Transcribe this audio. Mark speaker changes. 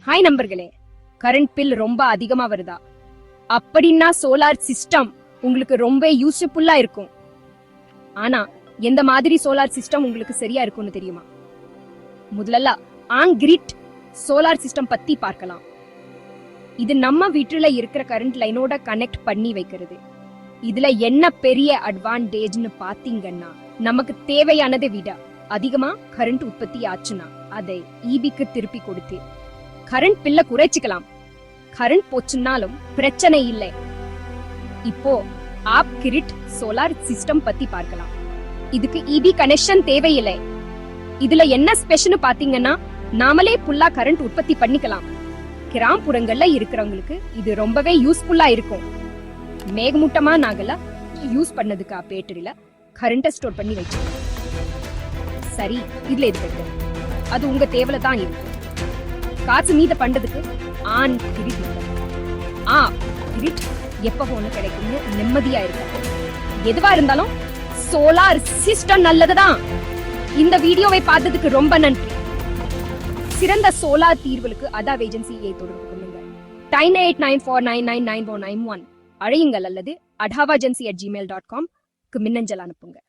Speaker 1: Hi நண்பர்களே, current bill ரொம்ப அதிகமா வருதா? அப்படின்னா சோலார் சிஸ்டம் உங்களுக்கு ரொம்ப யூஸ்ஃபுல்லா இருக்கும். ஆனா எந்த மாதிரி சோலார் சிஸ்டம் உங்களுக்கு சரியா இருக்கும்னு தெரியுமா? முதல்ல ஆன் கிரிட் சோலார் சிஸ்டம் பத்தி பார்க்கலாம். இது நம்ம வீட்டுல இருக்கிற கரண்ட் லைனோட கனெக்ட் பண்ணி வைக்கிறது. இதுல என்ன பெரிய அட்வான்டேஜ்னு பாத்தீங்கன்னா, நமக்கு தேவையானதை விட அதிகமா கரண்ட் உற்பத்தி ஆச்சுன்னா அதை ஈபிக்கு திருப்பி கொடுத்து கரண்ட் பில்ல குறைச்சிக்கலாம். கரண்ட் போச்சுன்னாலும் பிரச்சனை இல்லை. இப்போ ஆப் கிரிட் சோலார் சிஸ்டம் பத்தி பார்க்கலாம். இதுக்கு ஈபி கனெக்ஷன் தேவையில்லை. இதுல என்ன ஸ்பெஷல் பாத்தீங்கன்னா, நாமளே புல்லா கரண்ட் உற்பத்தி பண்ணிக்கலாம். கிராமப்புறங்கள்ல இருக்கிறவங்களுக்கு இது ரொம்பவே யூஸ்ஃபுல்லா இருக்கும். மேகமூட்டமா நாங்கல யூஸ் பண்ணதுக்கு பேட்டரியில கரண்ட ஸ்டோர் பண்ணி வச்சிருக்கோம். சரி, இதுல இது பெட்டர். அது உங்க தேவையில தான் இருக்கு. காசு மீத பண்றதுக்கு ஆன் கிரிட் கிரிட் எப்ப போன கிடைக்கும்னு நிம்மதியா இருக்க. எதுவா இருந்தாலும் சோலார் சிஸ்டம் நல்லதுதான். இந்த வீடியோவை பார்த்ததுக்கு ரொம்ப நன்றி. சிறந்த சோலார் தீர்வுகளுக்கு அதாவ் ஏஜென்சியை தொடர்பு கொள்ளுங்கள். 9894999491 அழையுங்கள் அல்லது adhavagency@gmail.com மின்னஞ்சல் அனுப்புங்க.